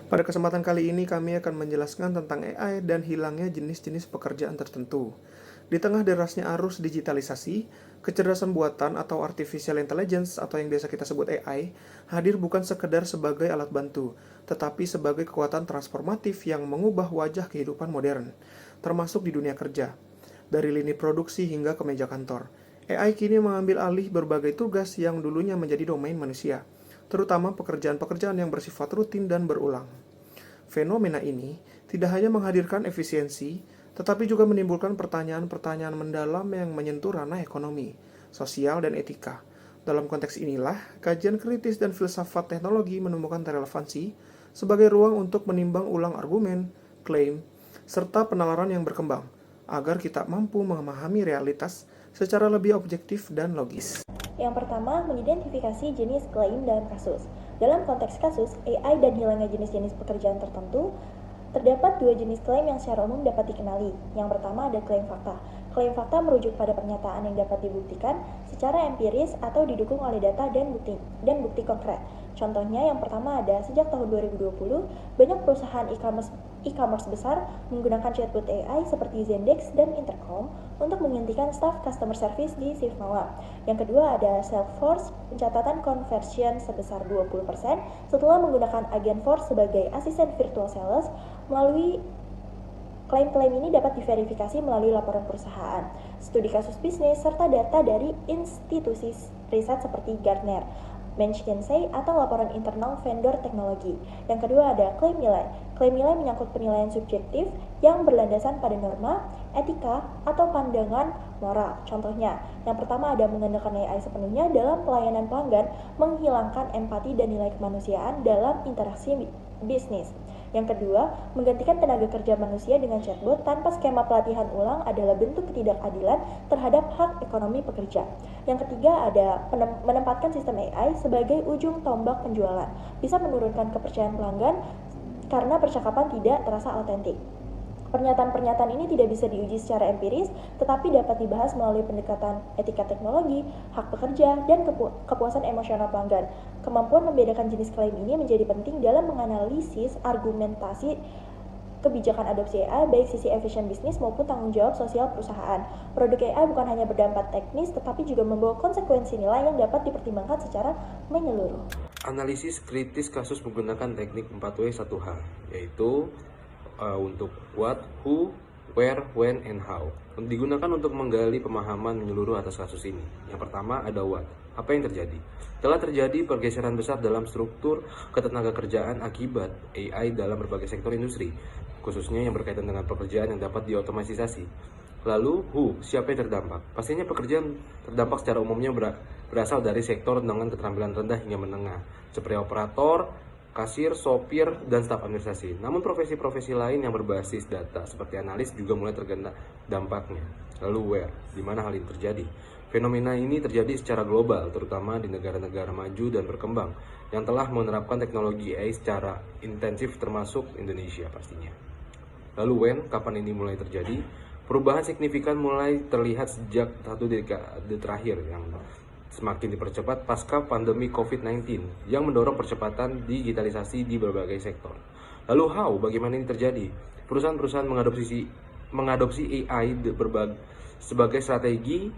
Pada kesempatan kali ini kami akan menjelaskan tentang AI dan hilangnya jenis-jenis pekerjaan tertentu. Di tengah derasnya arus digitalisasi, kecerdasan buatan atau artificial intelligence atau yang biasa kita sebut AI hadir bukan sekedar sebagai alat bantu, tetapi sebagai kekuatan transformatif yang mengubah wajah kehidupan modern, termasuk di dunia kerja. Dari lini produksi hingga ke meja kantor, AI kini mengambil alih berbagai tugas yang dulunya menjadi domain manusia, terutama pekerjaan-pekerjaan yang bersifat rutin dan berulang. Fenomena ini tidak hanya menghadirkan efisiensi, tetapi juga menimbulkan pertanyaan-pertanyaan mendalam yang menyentuh ranah ekonomi, sosial, dan etika. Dalam konteks inilah, kajian kritis dan filsafat teknologi menemukan relevansi sebagai ruang untuk menimbang ulang argumen, klaim, serta penalaran yang berkembang, agar kita mampu memahami realitas secara lebih objektif dan logis. Yang pertama, mengidentifikasi jenis klaim dalam kasus. Dalam konteks kasus, AI dan hilangnya jenis-jenis pekerjaan tertentu, terdapat dua jenis klaim yang secara umum dapat dikenali. Yang pertama ada klaim fakta. Klaim fakta merujuk pada pernyataan yang dapat dibuktikan secara empiris atau didukung oleh data dan bukti konkret. Contohnya yang pertama ada sejak tahun 2020, banyak perusahaan e-commerce besar menggunakan chatbot AI seperti Zendesk dan Intercom untuk menggantikan staf customer service di shift malam. Yang kedua ada Salesforce, pencatatan conversion sebesar 20% setelah menggunakan Agentforce sebagai asisten virtual sales. Melalui klaim-klaim ini dapat diverifikasi melalui laporan perusahaan, studi kasus bisnis, serta data dari institusi riset seperti Gartner, McKinsey, atau laporan internal vendor teknologi. Yang kedua ada klaim nilai. Klaim nilai menyangkut penilaian subjektif yang berlandasan pada norma, etika, atau pandangan moral. Contohnya, yang pertama ada menggunakan AI sepenuhnya dalam pelayanan pelanggan, menghilangkan empati dan nilai kemanusiaan dalam interaksi bisnis. Yang kedua, menggantikan tenaga kerja manusia dengan chatbot tanpa skema pelatihan ulang adalah bentuk ketidakadilan terhadap hak ekonomi pekerja. Yang ketiga ada menempatkan sistem AI sebagai ujung tombak penjualan. Bisa menurunkan kepercayaan pelanggan karena percakapan tidak terasa autentik. Pernyataan-pernyataan ini tidak bisa diuji secara empiris, tetapi dapat dibahas melalui pendekatan etika teknologi, hak pekerja, dan kepuasan emosional pelanggan. Kemampuan membedakan jenis klaim ini menjadi penting dalam menganalisis argumentasi kebijakan adopsi AI, baik sisi efisien bisnis maupun tanggung jawab sosial perusahaan. Produk AI bukan hanya berdampak teknis, tetapi juga membawa konsekuensi nilai yang dapat dipertimbangkan secara menyeluruh. Analisis kritis kasus menggunakan teknik 4W1H, yaitu untuk what, who, where, when, and how. Digunakan untuk menggali pemahaman menyeluruh atas kasus ini. Yang pertama ada what. Apa yang terjadi? Telah terjadi pergeseran besar dalam struktur ketenaga kerjaan akibat AI dalam berbagai sektor industri, khususnya yang berkaitan dengan pekerjaan yang dapat diotomatisasi. Lalu, who, siapa yang terdampak? Pastinya pekerjaan terdampak secara umumnya berasal dari sektor dengan keterampilan rendah hingga menengah, seperti operator, kasir, sopir, dan staf administrasi. Namun profesi-profesi lain yang berbasis data seperti analis juga mulai terkena dampaknya. Lalu where, di mana hal ini terjadi? Fenomena ini terjadi secara global, terutama di negara-negara maju dan berkembang yang telah menerapkan teknologi AI secara intensif termasuk Indonesia pastinya. Lalu when, kapan ini mulai terjadi? Perubahan signifikan mulai terlihat sejak satu dekade terakhir yang semakin dipercepat pasca pandemi COVID-19 yang mendorong percepatan digitalisasi di berbagai sektor. Lalu how, bagaimana ini terjadi? Perusahaan-perusahaan mengadopsi AI sebagai strategi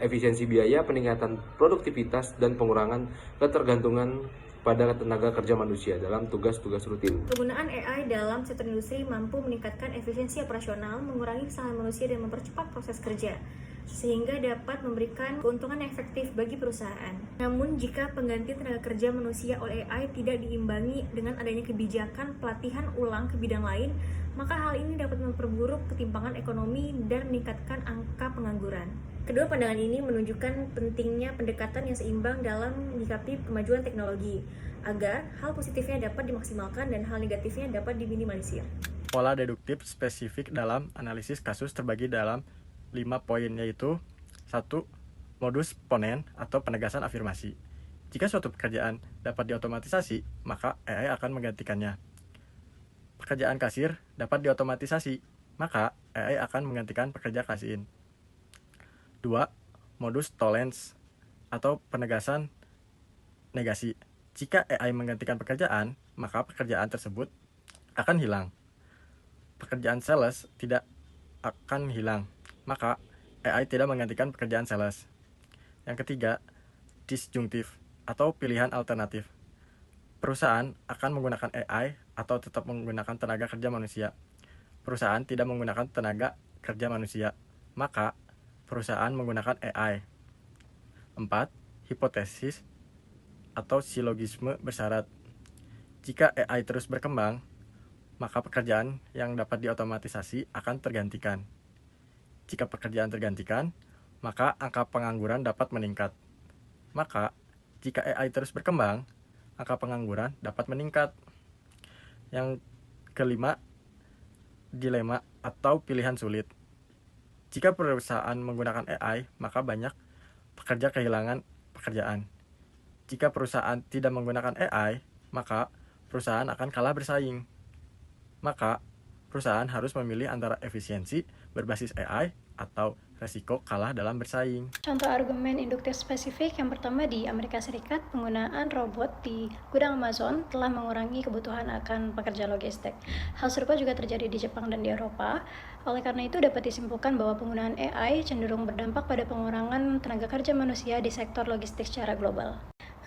efisiensi biaya, peningkatan produktivitas, dan pengurangan ketergantungan pada tenaga kerja manusia dalam tugas-tugas rutin. Penggunaan AI dalam sektor industri mampu meningkatkan efisiensi operasional, mengurangi kesalahan manusia, dan mempercepat proses kerja, sehingga dapat memberikan keuntungan efektif bagi perusahaan. Namun, jika penggantian tenaga kerja manusia oleh AI tidak diimbangi dengan adanya kebijakan pelatihan ulang ke bidang lain, maka hal ini dapat memperburuk ketimpangan ekonomi dan meningkatkan angka pengangguran. Kedua pandangan ini menunjukkan pentingnya pendekatan yang seimbang dalam menyikapi kemajuan teknologi, agar hal positifnya dapat dimaksimalkan dan hal negatifnya dapat diminimalisir. Pola deduktif spesifik dalam analisis kasus terbagi dalam 5 poin, yaitu 1. Modus ponen atau penegasan afirmasi. Jika suatu pekerjaan dapat diotomatisasi, maka AI akan menggantikannya. Pekerjaan kasir dapat diotomatisasi, maka AI akan menggantikan pekerja kasir. 2. Modus tollens atau penegasan negasi. Jika AI menggantikan pekerjaan, maka pekerjaan tersebut akan hilang. Pekerjaan sales tidak akan hilang, maka AI tidak menggantikan pekerjaan sales. Yang ketiga, disjungtif atau pilihan alternatif. Perusahaan akan menggunakan AI atau tetap menggunakan tenaga kerja manusia. Perusahaan tidak menggunakan tenaga kerja manusia, maka perusahaan menggunakan AI. 4. Hipotesis atau silogisme bersyarat. Jika AI terus berkembang, maka pekerjaan yang dapat diotomatisasi akan tergantikan. Jika pekerjaan tergantikan, maka angka pengangguran dapat meningkat. Maka, jika AI terus berkembang, angka pengangguran dapat meningkat. Yang kelima, dilema atau pilihan sulit. Jika perusahaan menggunakan AI, maka banyak pekerja kehilangan pekerjaan. Jika perusahaan tidak menggunakan AI, maka perusahaan akan kalah bersaing. Maka, perusahaan harus memilih antara efisiensi berbasis AI atau resiko kalah dalam bersaing. Contoh argumen induktif spesifik yang pertama di Amerika Serikat, penggunaan robot di gudang Amazon telah mengurangi kebutuhan akan pekerja logistik. Hal serupa juga terjadi di Jepang dan di Eropa. Oleh karena itu dapat disimpulkan bahwa penggunaan AI cenderung berdampak pada pengurangan tenaga kerja manusia di sektor logistik secara global.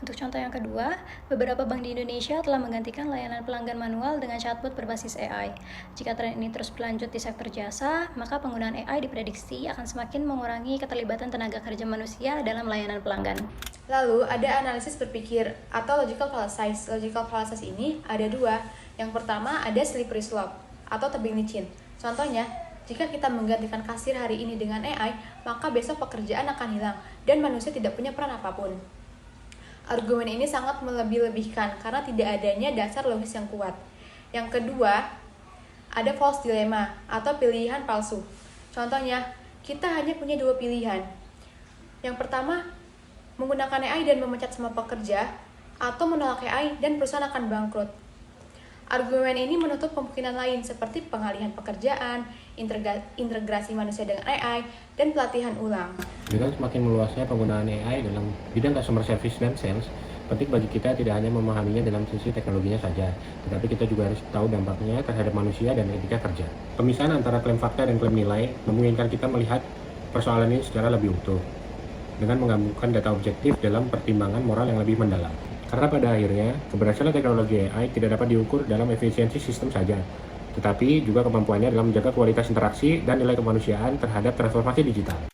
Untuk contoh yang kedua, beberapa bank di Indonesia telah menggantikan layanan pelanggan manual dengan chatbot berbasis AI. Jika tren ini terus berlanjut di sektor jasa, maka penggunaan AI diprediksi akan semakin mengurangi keterlibatan tenaga kerja manusia dalam layanan pelanggan. Lalu, ada analisis berpikir atau logical fallacies. Logical fallacies ini ada dua. Yang pertama ada slippery slope atau tebing licin. Contohnya, jika kita menggantikan kasir hari ini dengan AI, maka besok pekerjaan akan hilang dan manusia tidak punya peran apapun. Argumen ini sangat melebih-lebihkan karena tidak adanya dasar logis yang kuat. Yang kedua, ada false dilemma atau pilihan palsu. Contohnya, kita hanya punya dua pilihan. Yang pertama, menggunakan AI dan memecat semua pekerja, atau menolak AI dan perusahaan akan bangkrut. Argumen ini menutup kemungkinan lain seperti pengalihan pekerjaan, integrasi manusia dengan AI, dan pelatihan ulang. Dengan semakin meluasnya penggunaan AI dalam bidang customer service dan sales, penting bagi kita tidak hanya memahaminya dalam sisi teknologinya saja, tetapi kita juga harus tahu dampaknya terhadap manusia dan etika kerja. Pemisahan antara klaim fakta dan klaim nilai memungkinkan kita melihat persoalan ini secara lebih utuh, dengan menggabungkan data objektif dalam pertimbangan moral yang lebih mendalam. Karena pada akhirnya, keberhasilan teknologi AI tidak dapat diukur dalam efisiensi sistem saja, tetapi juga kemampuannya dalam menjaga kualitas interaksi dan nilai kemanusiaan terhadap transformasi digital.